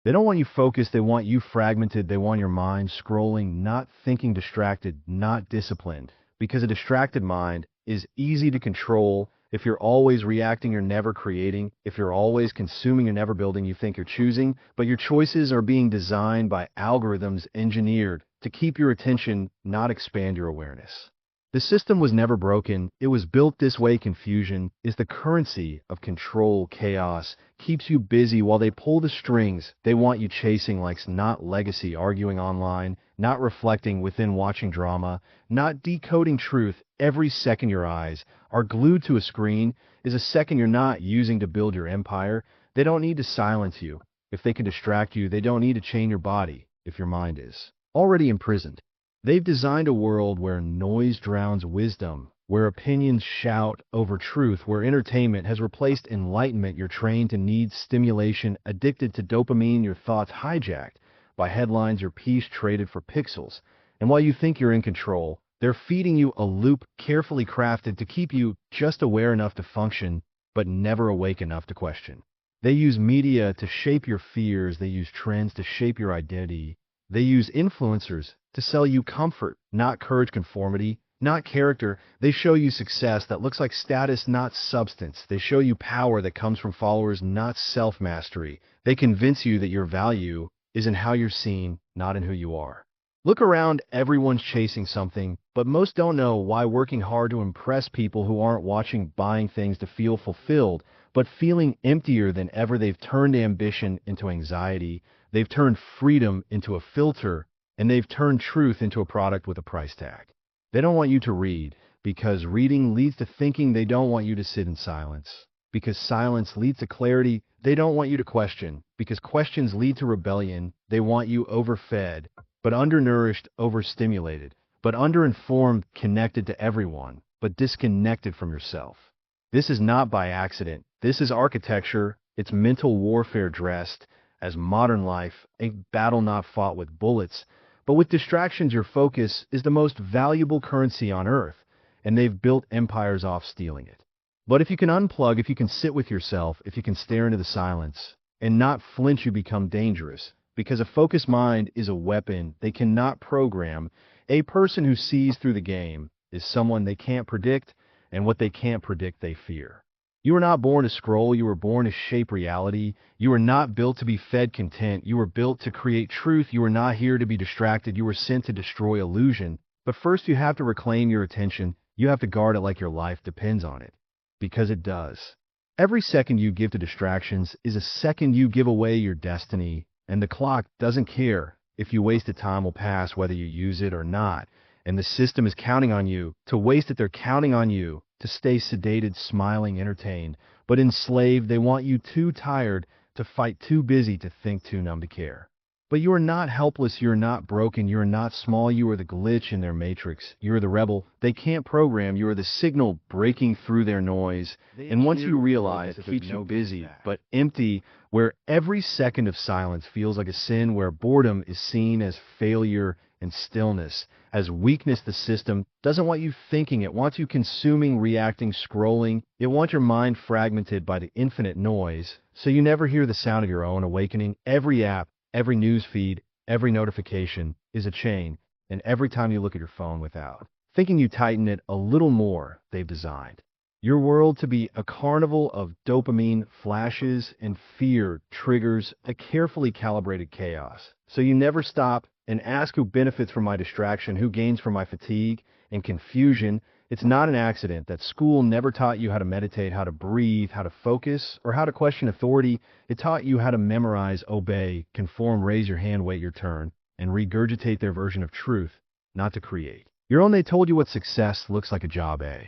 They don't want you focused, they want you fragmented, they want your mind scrolling, not thinking, distracted, not disciplined. Because a distracted mind is easy to control. If you're always reacting, you're never creating. If you're always consuming, you're never building. You think you're choosing, but your choices are being designed by algorithms engineered to keep your attention, not expand your awareness. The system was never broken. It was built this way. Confusion is the currency of control. Chaos keeps you busy while they pull the strings. They want you chasing likes, not legacy, arguing online, not reflecting within, watching drama, not decoding truth. Every second your eyes are glued to a screen is a second you're not using to build your empire. They don't need to silence you. If they can distract you, they don't need to chain your body if your mind is already imprisoned. They've designed a world where noise drowns wisdom, where opinions shout over truth, where entertainment has replaced enlightenment. You're trained to need stimulation, addicted to dopamine, your thoughts hijacked by headlines, your peace traded for pixels. And while you think you're in control, they're feeding you a loop carefully crafted to keep you just aware enough to function, but never awake enough to question. They use media to shape your fears. They use trends to shape your identity. They use influencers to sell you comfort, not courage, conformity, not character. They show you success that looks like status, not substance. They show you power that comes from followers, not self-mastery. They convince you that your value is in how you're seen, not in who you are. Look around, everyone's chasing something, but most don't know why. Working hard to impress people who aren't watching, buying things to feel fulfilled, but feeling emptier than ever. They've turned ambition into anxiety. They've turned freedom into a filter, and they've turned truth into a product with a price tag. They don't want you to read, because reading leads to thinking. They don't want you to sit in silence, because silence leads to clarity. They don't want you to question, because questions lead to rebellion. They want you overfed, but undernourished, overstimulated, but underinformed, connected to everyone, but disconnected from yourself. This is not by accident. This is architecture. It's mental warfare dressed as modern life, a battle not fought with bullets, but with distractions. Your focus is the most valuable currency on earth, and they've built empires off stealing it. But if you can unplug, if you can sit with yourself, if you can stare into the silence and not flinch, you become dangerous, because a focused mind is a weapon they cannot program. A person who sees through the game is someone they can't predict, and what they can't predict, they fear. You were not born to scroll. You were born to shape reality. You were not built to be fed content. You were built to create truth. You were not here to be distracted. You were sent to destroy illusion. But first you have to reclaim your attention. You have to guard it like your life depends on it. Because it does. Every second you give to distractions is a second you give away your destiny. And the clock doesn't care if you waste it. Time will pass whether you use it or not. And the system is counting on you to waste it. They're counting on you to stay sedated, smiling, entertained, but enslaved. They want you too tired to fight, too busy to think, too numb to care. But you are not helpless. You're not broken. You're not small. You are the glitch in their matrix. You are the rebel they can't program. You are the signal breaking through their noise. And once you realize it keeps you busy but empty, where every second of silence feels like a sin, where boredom is seen as failure and stillness as weakness, the system doesn't want you thinking. It wants you consuming, reacting, scrolling. It wants your mind fragmented by the infinite noise, so you never hear the sound of your own awakening. Every app, every news feed, every notification is a chain, and every time you look at your phone without thinking, you tighten it a little more. They've designed your world to be a carnival of dopamine flashes and fear triggers, a carefully calibrated chaos. So you never stop and ask, who benefits from my distraction, who gains from my fatigue and confusion. It's not an accident that school never taught you how to meditate, how to breathe, how to focus, or how to question authority. It taught you how to memorize, obey, conform, raise your hand, wait your turn, and regurgitate their version of truth, not to create your own. They told you what success looks like: a job, a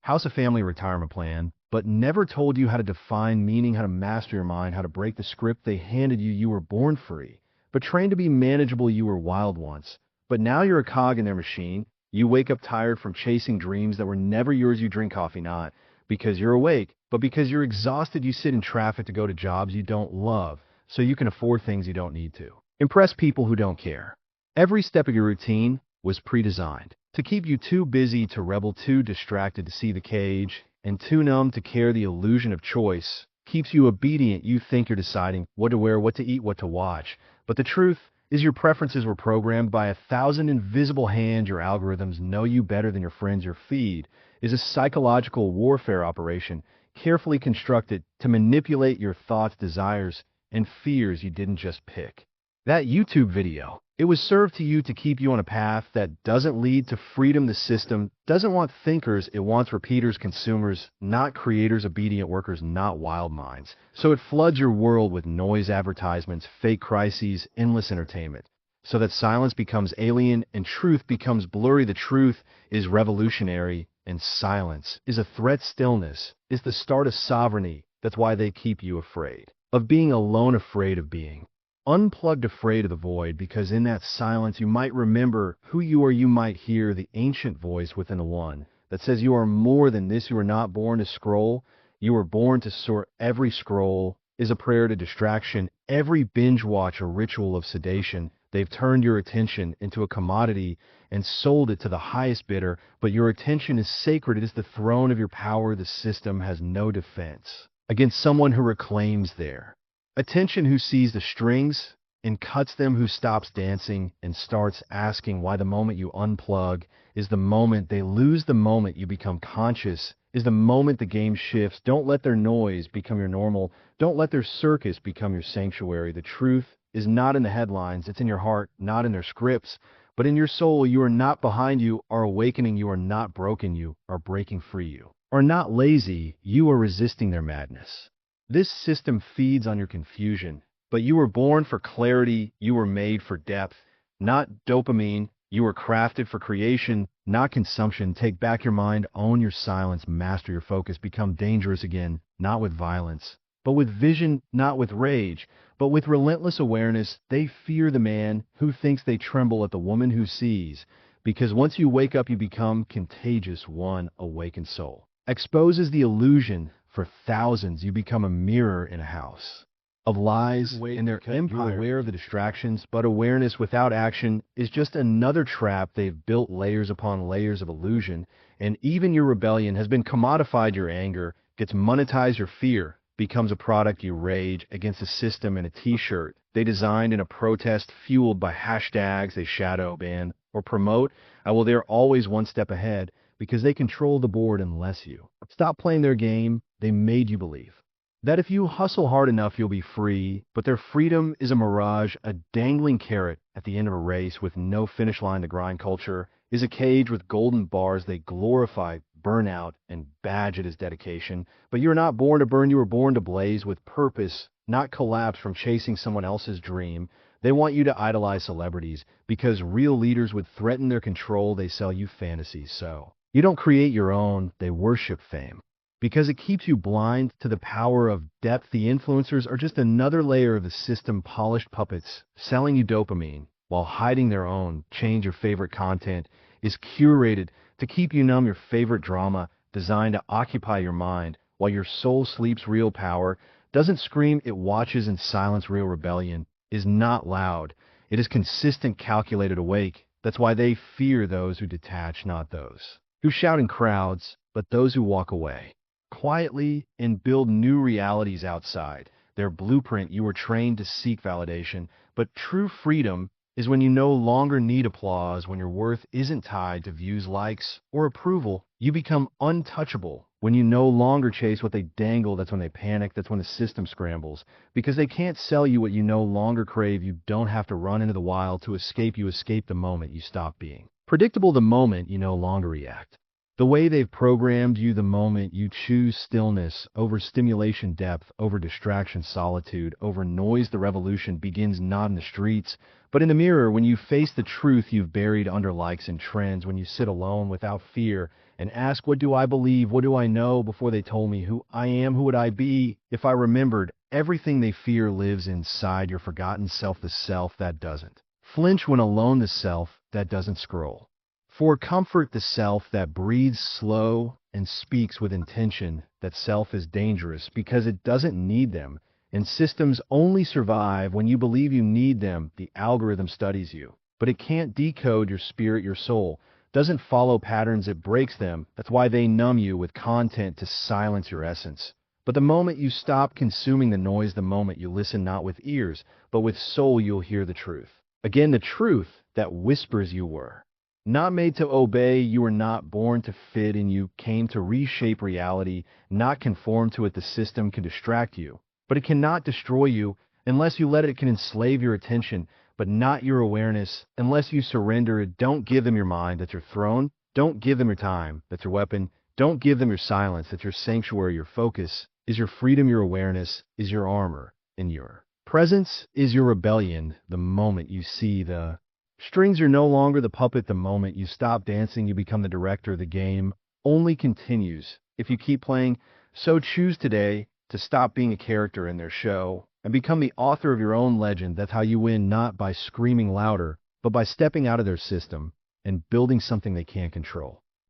house, a family, retirement plan, but never told you how to define meaning, how to master your mind, how to break the script they handed you. You were born free, but trained to be manageable. You were wild once, but now you're a cog in their machine. You wake up tired from chasing dreams that were never yours. You drink coffee not because you're awake, but because you're exhausted. You sit in traffic to go to jobs you don't love, so you can afford things you don't need to impress people who don't care. Every step of your routine was pre-designed to keep you too busy to rebel, too distracted to see the cage, and too numb to care. The illusion of choice keeps you obedient. You think you're deciding what to wear, what to eat, what to watch. But the truth is your preferences were programmed by 1,000 invisible hands. Your algorithms know you better than your friends. Your feed is a psychological warfare operation carefully constructed to manipulate your thoughts, desires, and fears you didn't just pick. That YouTube video, it was served to you to keep you on a path that doesn't lead to freedom. The system doesn't want thinkers, it wants repeaters, consumers, not creators, obedient workers, not wild minds. So it floods your world with noise, advertisements, fake crises, endless entertainment, so that silence becomes alien and truth becomes blurry. The truth is revolutionary, and silence is a threat. Stillness is the start of sovereignty. That's why they keep you afraid of being alone, afraid of being unplugged, afraid of the void, because in that silence you might remember who you are. You might hear the ancient voice within the one that says you are more than this. You were not born to scroll, you were born to soar. Every scroll is a prayer to distraction, every binge watch a ritual of sedation. They've turned your attention into a commodity and sold it to the highest bidder, but your attention is sacred. It is the throne of your power. The system has no defense against someone who reclaims their attention, who sees the strings and cuts them, who stops dancing and starts asking why. The moment you unplug is the moment they lose. The moment you become conscious is the moment the game shifts. Don't let their noise become your normal. Don't let their circus become your sanctuary. The truth is not in the headlines. It's in your heart, not in their scripts, but in your soul. You are not behind. You are awakening. You are not broken. You are breaking free. You are not lazy. You are resisting their madness. This system feeds on your confusion, but you were born for clarity. You were made for depth, not dopamine. You were crafted for creation, not consumption. Take back your mind, own your silence, master your focus, become dangerous again, not with violence, but with vision, not with rage, but with relentless awareness. They fear the man who thinks. They tremble at the woman who sees, because once you wake up, you become contagious. One awakened soul exposes the illusion for thousands. You become a mirror in a house of lies in their empire. You're aware of the distractions, but awareness without action is just another trap. They've built layers upon layers of illusion, and even your rebellion has been commodified. Your anger gets monetized. Your fear becomes a product. You rage against the system in a t-shirt they designed in a protest, fueled by hashtags they shadow ban or promote. Well, they're always one step ahead because they control the board. Unless you stop playing their game, they made you believe that if you hustle hard enough, you'll be free. But their freedom is a mirage, a dangling carrot at the end of a race with no finish line. The grind culture is a cage with golden bars. They glorify burnout and badge it as dedication. But you're not born to burn. You were born to blaze with purpose, not collapse from chasing someone else's dream. They want you to idolize celebrities because real leaders would threaten their control. They sell you fantasies, so you don't create your own. They worship fame because it keeps you blind to the power of depth. The influencers are just another layer of the system, polished puppets selling you dopamine while hiding their own. Change. Your favorite content is curated to keep you numb. Your favorite drama designed to occupy your mind while your soul sleeps. Real power doesn't scream, it watches in silence. Real rebellion is not loud. It is consistent, calculated, awake. That's why they fear those who detach, not those who shout in crowds, but those who walk away quietly and build new realities outside their blueprint. You were trained to seek validation, but true freedom is when you no longer need applause, when your worth isn't tied to views, likes, or approval. You become untouchable when you no longer chase what they dangle. That's when they panic. That's when the system scrambles, because they can't sell you what you no longer crave. You don't have to run into the wild to escape. You escape the moment you stop being predictable, the moment you no longer react the way they've programmed you, the moment you choose stillness over stimulation, depth over distraction, solitude over noise. The revolution begins not in the streets, but in the mirror. When you face the truth you've buried under likes and trends, when you sit alone without fear and ask, what do I believe? What do I know? Before they told me who I am, who would I be if I remembered? Everything they fear lives inside your forgotten self, the self that doesn't flinch when alone, the self that doesn't scroll for comfort, the self that breathes slow and speaks with intention. That self is dangerous because it doesn't need them, and systems only survive when you believe you need them. The algorithm studies you, but it can't decode your spirit. Your soul doesn't follow patterns, it breaks them. That's why they numb you with content to silence your essence. But the moment you stop consuming the noise, the moment you listen not with ears, but with soul, you'll hear the truth. Again, the truth that whispers you were. Not made to obey, you were not born to fit, and you came to reshape reality, not conform to it. The system can distract you, but it cannot destroy you unless you let it. It can enslave your attention, but not your awareness unless you surrender it. Don't give them your mind, that's your throne. Don't give them your time, that's your weapon. Don't give them your silence, that's your sanctuary. Your focus is your freedom, your awareness is your armor, and your presence is your rebellion. The moment you see the strings, you're no longer the puppet. The moment you stop dancing, you become the director. The game only continues if you keep playing. So choose today to stop being a character in their show and become the author of your own legend. That's how you win, not by screaming louder, but by stepping out of their system and building something they can't control.